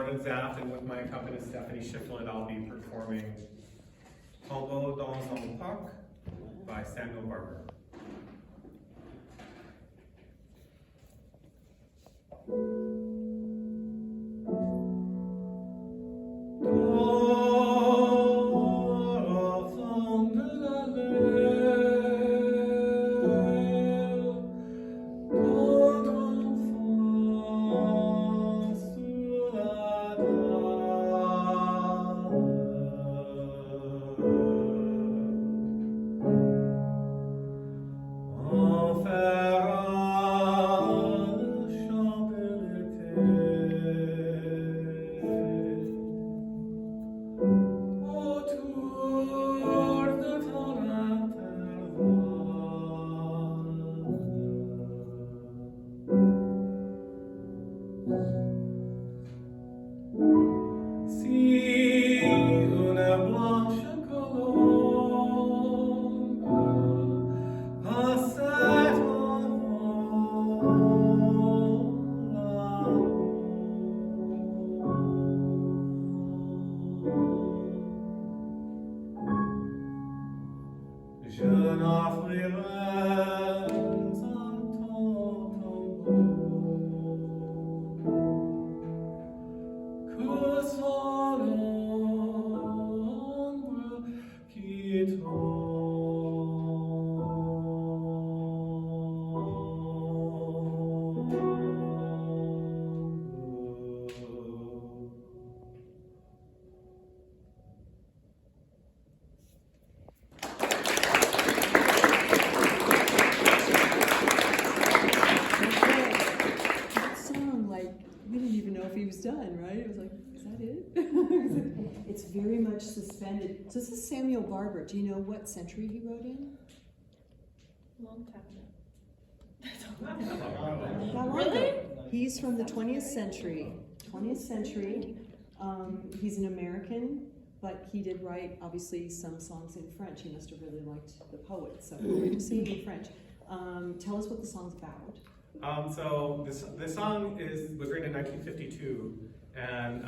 Marvin Zaft, and with my accompanist Stephanie Shiflett, I'll be performing Tombeau dans un parc by Samuel Barber. Je n'offrirai un tombeau que son ombre qui tombe. Done, right? It was like, is that it? It's very much suspended. So this is Samuel Barber. Do you know what century he wrote in? Long time How long ago? He's from the 20th century. 20th century. He's an American, but he did write, obviously, some songs in French. He must have really liked the poet, so we're going to sing in French. Tell us what the song's about. So this song was written in 1952, and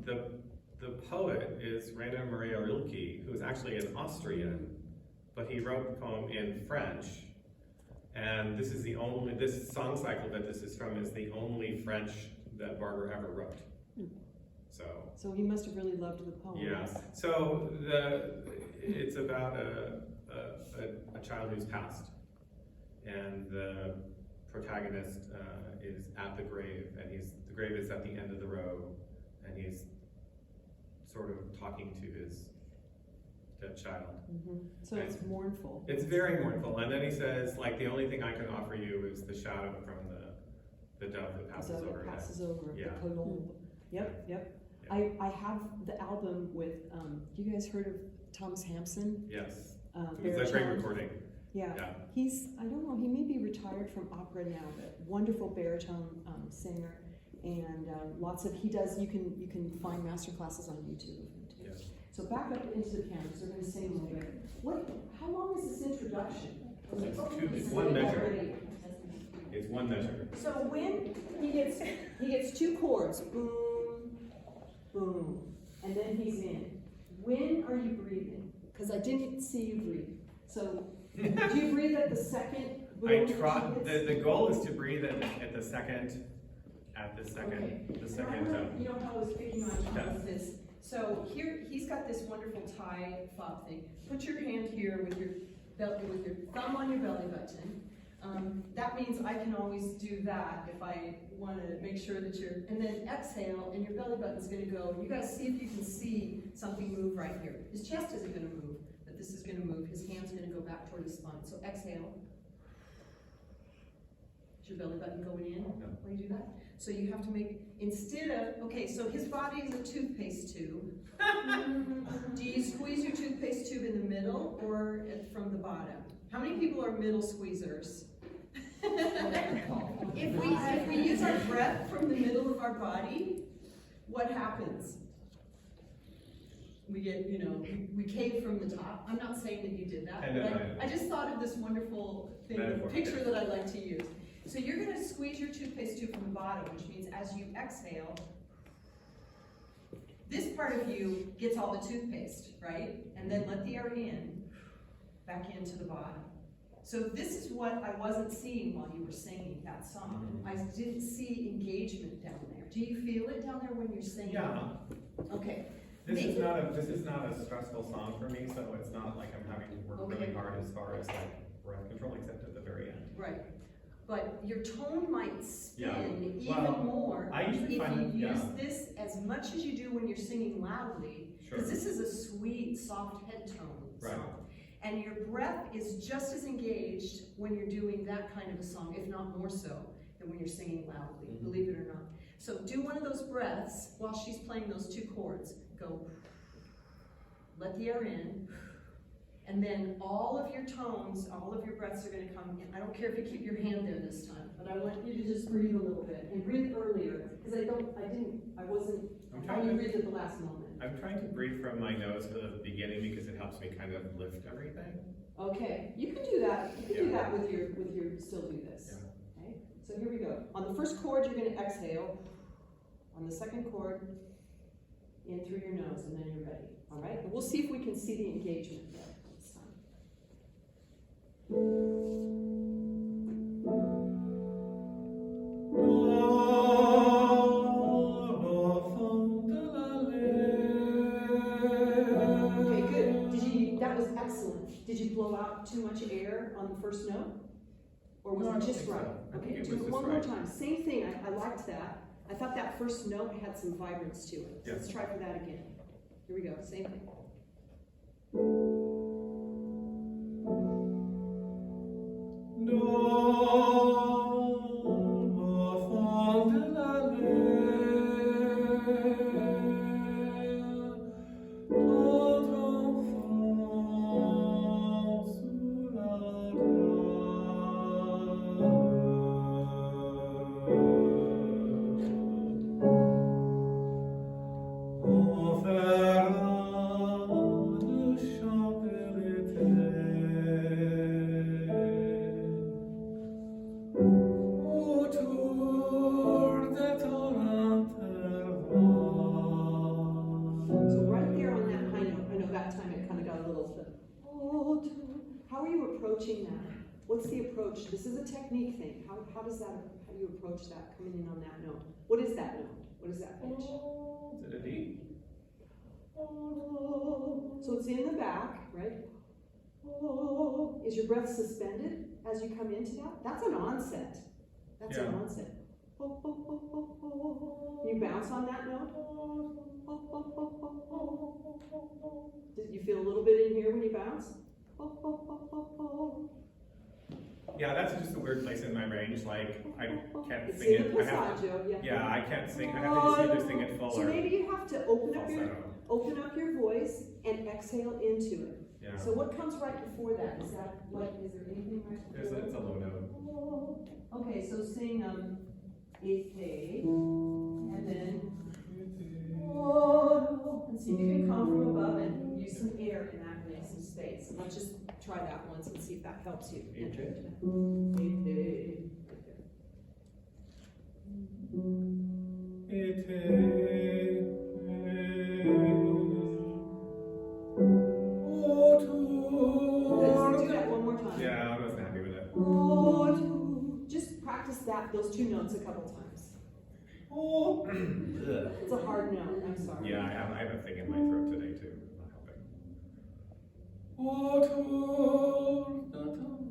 the poet is Rainer Maria Rilke, who is actually an Austrian, but he wrote the poem in French. And this song cycle that this is from is the only French that Barber ever wrote. So he must have really loved the poem. Yeah. So it's about a child who's passed, and the protagonist is at the grave, and the grave is at the end of the road, and he's sort of talking to his dead child. Mm-hmm. So it's mournful. It's very mournful, and then he says, like, the only thing I can offer you is the shadow from the dove that passes over. Yeah. Yeah. The colombe. Yep. Yeah. I have the album with. You guys heard of Thomas Hampson? Yes. It was a great recording. Yeah. He's, I don't know, he may be retired from opera now, but wonderful baritone singer, and lots of, you can find master classes on YouTube of him too. Yeah. So back up into the piano, because we're going to sing a little bit. How long is this introduction? It's one measure. It's one measure. So when he gets two chords, boom, boom, and then he's in. When are you breathing? Because I didn't see you breathe. So do you breathe at the second? I try. The goal is to breathe at the second. Okay. The second. You know how I was picking on this. So here he's got this wonderful tie fob thing. Put your hand here with your thumb on your belly button. That means I can always do that if I want to make sure that you're, and then exhale, and your belly button's going to go. You guys see if you can see something move right here. His chest isn't going to move, but this is going to move. His hand's going to go back toward his spine. So exhale. Is your belly button going in when you do that? So you have to make, instead of, okay, so his body is a toothpaste tube. Do you squeeze your toothpaste tube in the middle or from the bottom? How many people are middle squeezers? If we use our breath from the middle of our body, what happens? We get, we cave from the top. I'm not saying that you did that, but I just thought of this wonderful thing, picture that I like to use. So you're going to squeeze your toothpaste tube from the bottom, which means as you exhale, This part of you gets all the toothpaste, right? And then let the air in, back into the bottom. So this is what I wasn't seeing while you were singing that song. I didn't see engagement down there. Do you feel it down there when you're singing? Yeah. Okay. This is not a stressful song for me, so it's not like I'm having to work really hard as far as like breath control, except at the very end. Right. But your tone might spin even Well, more I usually if find you that, use this as much as you do when you're singing loudly, because Sure. this is a sweet, soft head tone Right. song. And your breath is just as engaged when you're doing that kind of a song, if not more so, than when you're singing loudly, believe it or not. So do one of those breaths while she's playing those two chords. Go, let the air in, and then all of your tones, all of your breaths are gonna come in. I don't care if you keep your hand there this time, but I want you to just breathe a little bit, and breathe earlier, because I wasn't, I you breathed at the last moment. I'm trying to breathe from my nose for the beginning because it helps me kind of lift everything. Okay, you can do that. You can do that with your, still do this. Yeah. Okay, so here we go. On the first chord, you're gonna exhale. On the second chord, in through your nose, and then you're ready. All right, and we'll see if we can see the engagement there this time. Okay, good. That was excellent. Did you blow out too much air on the first note? Or was No, I it don't just think so. right? I think Okay, it do was it just one more right. time. Same thing, I liked that. I thought that first note had some vibrance to it. So Yes. let's try for that again. Here we go, same thing. So right there on that high note, I know that time it kind of got a little bit. How are you approaching that? What's the approach? This is a technique thing. How do you approach that coming in on that note? What is that note? What is that pitch? Is it a D? So it's in the back, right? Is your breath suspended as you come into that? That's an onset. That's an onset. You bounce on that note? Did you feel a little bit in here when you bounce? Yeah, that's just a weird place in my range. Like, I can't It's sing in it. the I have passaggio, to, yeah, I can't sing. I have to just either sing it full So or maybe you have to open falsetto. up your voice and exhale into it. Yeah. So what comes right before that? Is there anything right before It's a low note. Okay, so sing A, and then and see if you can come from above and use some air in that place, some space. And let's just try that once and see if that helps you. Enter into that. Let's do that one more time. Yeah, I wasn't happy with it. Just practice those two notes a couple times. It's a hard note, I'm sorry. Yeah, I have a thing in my throat today too. Not helping.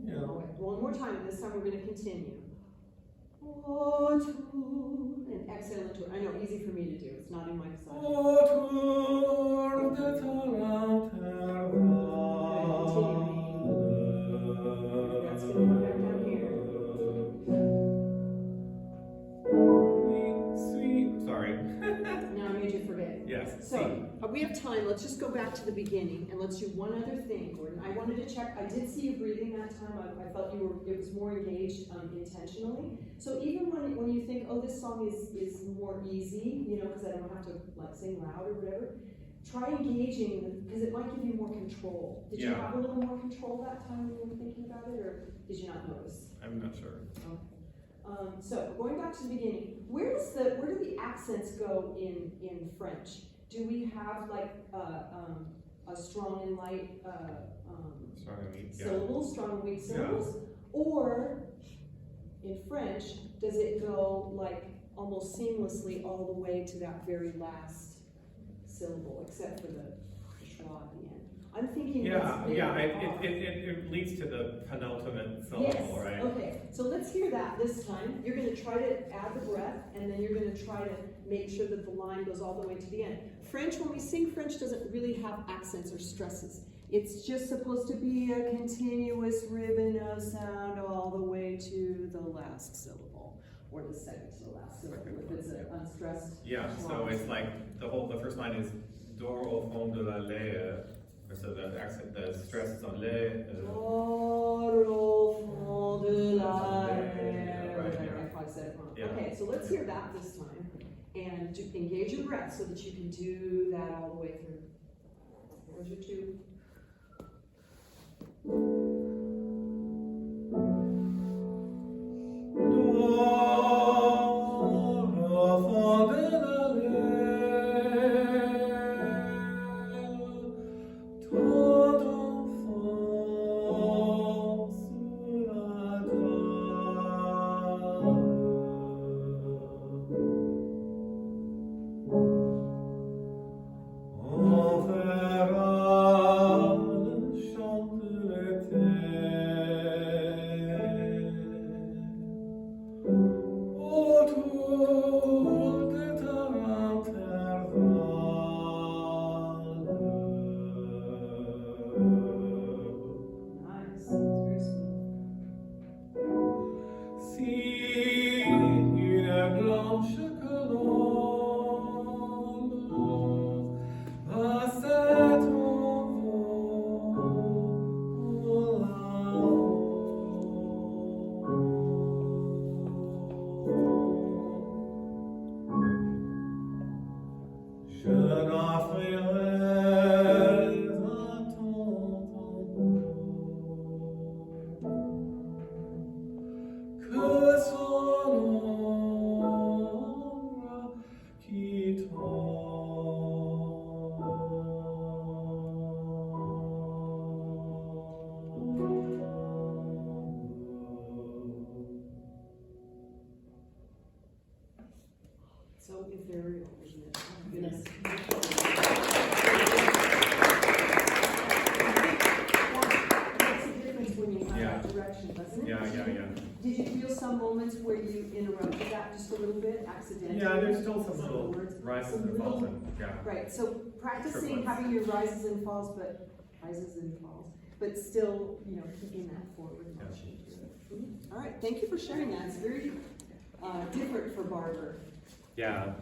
Yeah. One more time, this time we're going to continue. And exhale into it. I know, easy for me to do. It's not in my side. That's going to come back down here. Sorry. Now I made you forget. Yes. So, we have time. Let's just go back to the beginning and let's do one other thing, Gordon. I wanted to check. I did see you breathing that time. I felt it was more engaged intentionally. So even when you think, oh, this song is more easy, because I don't have to sing loud or whatever, try engaging because it might give you more control. Did you have a little more control that time when you were thinking about it, or did you not notice? I'm not sure. Okay. So going back to the beginning, where do the accents go in French? Do we have like, a strong and light, Strong and weak, yeah. syllables, strong and weak syllables? Or, in French, does it go like almost seamlessly all the way to that very last syllable, except for the schwa at the end? I'm thinking. Yeah, it's yeah, maybe off. it leads to the penultimate syllable, Yes, right? okay, so let's hear that this time. You're gonna try to add the breath, and then you're gonna try to make sure that the line goes all the way to the end. French, when we sing French, doesn't really have accents or stresses. It's just supposed to be a continuous ribbon of sound all the way to the last syllable, or the second to the last syllable, if it's an unstressed. Yeah, so it's like the first line is Dor au fond de la lait. So the accent, the stress is on lait. Dor au fond de la Right, mer. yeah. I probably said it wrong. Yeah. Okay, so let's hear that this time. And engage your breath so that you can do that all the way through. Here's your two. Nice. It's very smooth. Si une blanche colombe passait en volant, je n'offrirai à ton tombeau que son ombre qui So ethereal, isn't it? Oh, goodness. Makes a difference when you have Yeah. that direction, doesn't it? Yeah. Did you feel some moments where you interrupted that just a little bit accidentally? Yeah, there's still some little words. rises Some and falls, little- and yeah. Right, so practicing Triplets. having your rises and falls, but still, keeping that forward motion to it. All right, thank you for sharing that. It's very different for Barber. Yeah,